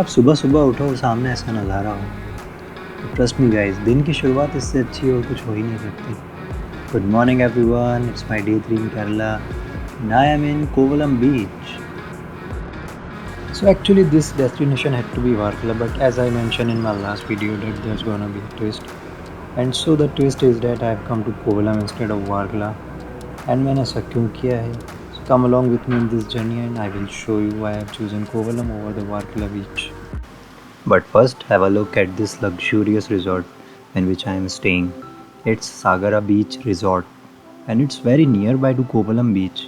आप सुबह सुबह उठो और सामने ऐसा नज़ारा हो तो ट्रस्ट मी गाइस, दिन की शुरुआत इससे अच्छी और कुछ हो ही नहीं सकती। Good morning everyone, it's my day 3 in Kerala and I am in Kovalam beach. So actually this destination had to be Varkala, but as I mentioned in my last video that there's gonna be a twist. And so the twist is that I have come to Kovalam instead of Varkala. And मैंने ऐसा क्यों किया है? So come along with me in this journey and I will show you why I have chosen Kovalam over the Varkala beach. But first, have a look at this luxurious resort in which I am staying. It's Sagara Beach Resort and it's very nearby to Kovalam Beach.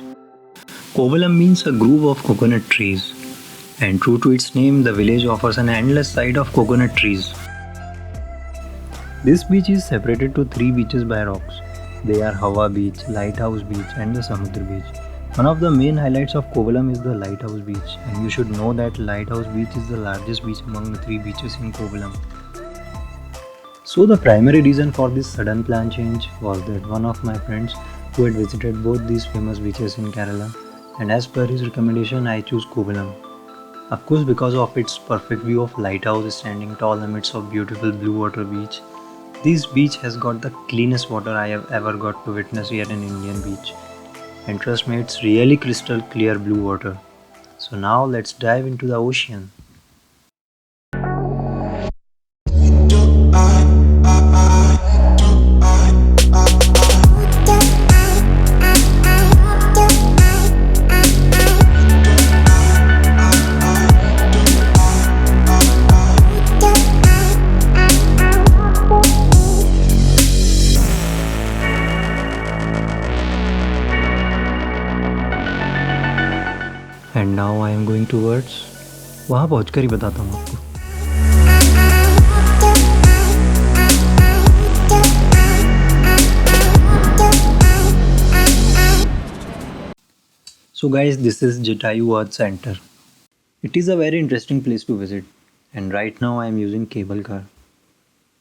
Kovalam means a grove of coconut trees, and true to its name, the village offers an endless sight of coconut trees. This beach is separated to three beaches by rocks. They are Hawa Beach, Lighthouse Beach, and the Samudra Beach. One of the main highlights of Kovalam is the Lighthouse Beach, and you should know that Lighthouse Beach is the largest beach among the three beaches in Kovalam. So the primary reason for this sudden plan change was that one of my friends who had visited both these famous beaches in Kerala, and as per his recommendation I chose Kovalam. Of course, because of its perfect view of lighthouse standing tall amidst of beautiful blue water beach. This beach has got the cleanest water I have ever got to witness here in Indian beach. And trust me, it's really crystal clear blue water. So now let's dive into the ocean. And now I am going towards वहाँ पहुँचकर ही बताता हूँ आपको. So guys, this is Jatayu Earth Center. It is a very interesting place to visit, and right now I am using cable car.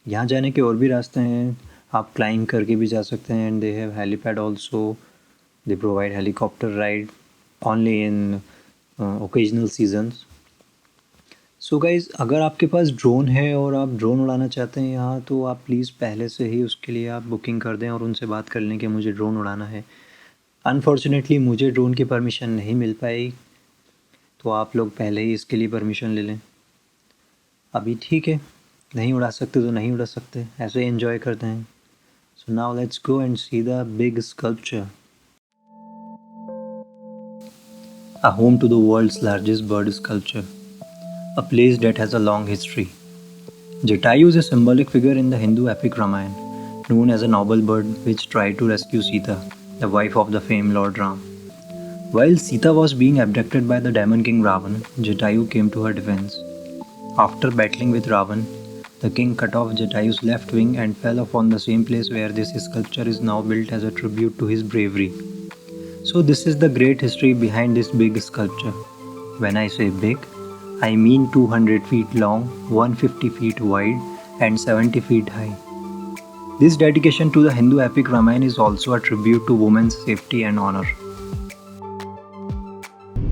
यहाँ जाने के और भी रास्ते हैं, आप क्लाइंब करके भी जा सकते हैं, and they have helipad also. They provide helicopter ride only in occasional seasons. So guys, अगर आपके पास ड्रोन है और आप ड्रोन उड़ाना चाहते हैं यहाँ, तो आप प्लीज़ पहले से ही उसके लिए आप बुकिंग कर दें और उनसे बात कर लें कि मुझे ड्रोन उड़ाना है. अनफॉर्चुनेटली मुझे ड्रोन की परमिशन नहीं मिल पाई, तो आप लोग पहले ही इसके लिए परमिशन ले लें. अभी ठीक है, नहीं उड़ा सकते तो नहीं उड़ा सकते, ऐसे ही एंजॉय करते हैं. So now let's go and see the big sculpture. A home to the world's largest bird sculpture, a place that has a long history. Jatayu is a symbolic figure in the Hindu epic Ramayana, known as a noble bird which tried to rescue Sita, the wife of the famed Lord Ram. While Sita was being abducted by the demon king Ravan, Jatayu came to her defense. After battling with Ravan, the king cut off Jatayu's left wing and fell upon the same place where this sculpture is now built as a tribute to his bravery. So this is the great history behind this big sculpture. When I say big, I mean 200 feet long, 150 feet wide and 70 feet high. This dedication to the Hindu epic Ramayana is also a tribute to women's safety and honor.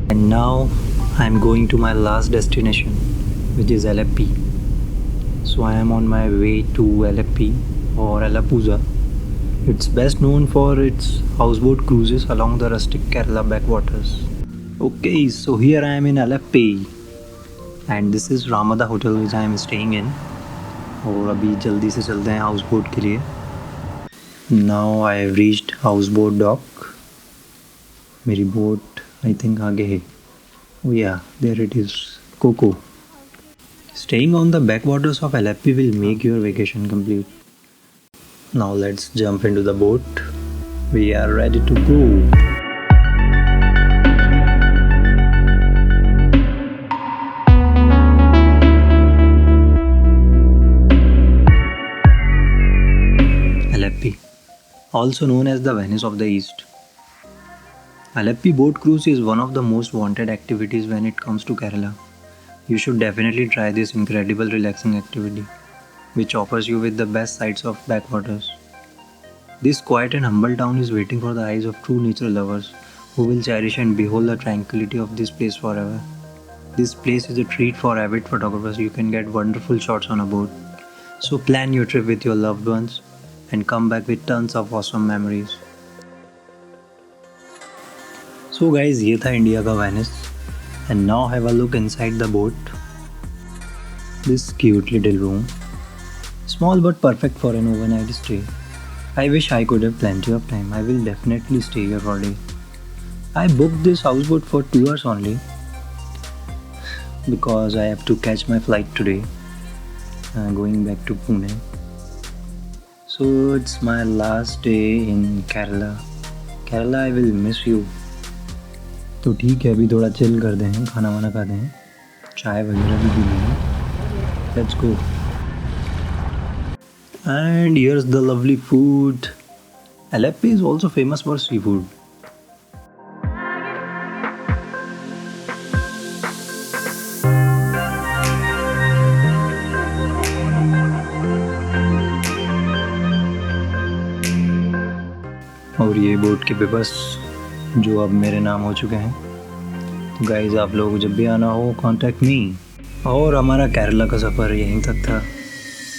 And now I am going to my last destination, which is Aleppi. So I am on my way to Aleppi or Alappuzha. It's best known for its houseboat cruises along the rustic Kerala backwaters. Okay, so here I am in Aleppi and this is Ramada Hotel which I am staying in. और अभी जल्दी से चलते हैं house boat के लिए. Now I have reached houseboat dock. मेरी boat I think आगे है. Oh yeah, there it is, Coco. Staying on the backwaters of Aleppi will make your vacation complete. Now let's jump into the boat. We are ready to go. Aleppi, also known as the Venice of the East. Aleppi boat cruise is one of the most wanted activities when it comes to Kerala. You should definitely try this incredible relaxing activity, which offers you with the best sights of backwaters. This quiet and humble town is waiting for the eyes of true nature lovers who will cherish and behold the tranquility of this place forever. This place is a treat for avid photographers. You can get wonderful shots on a boat. So plan your trip with your loved ones and come back with tons of awesome memories. So guys, ये था India का Venice. And now have a look inside the boat. This cute little room. Small but perfect for an overnight stay. I wish I could have plenty of time. I will definitely stay here for a day. I booked this houseboat for 2 hours only because I have to catch my flight today going back to Pune. So it's my last day in Kerala. Kerala, I will miss you. तो ठीक है, अभी थोड़ा chill करते हैं, खाना वाना खाते हैं, चाय वगैरह भी पी लेंगे. Let's go. And here's the lovely food. Aleppo is also famous for seafood. और ये बोट के पेपर्स जो अब मेरे नाम हो चुके हैं. तो गाइज, आप लोग जब भी आना हो कॉन्टैक्ट मी. और हमारा केरला का सफ़र यहीं तक था.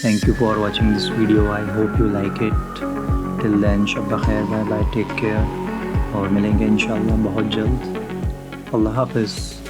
Thank you for watching this video. I hope you like it. Till then शब खैर, बाय बाय, टेक केयर. और मिलेंगे इंशाल्लाह बहुत जल्द. अल्लाह हाफ़िज़.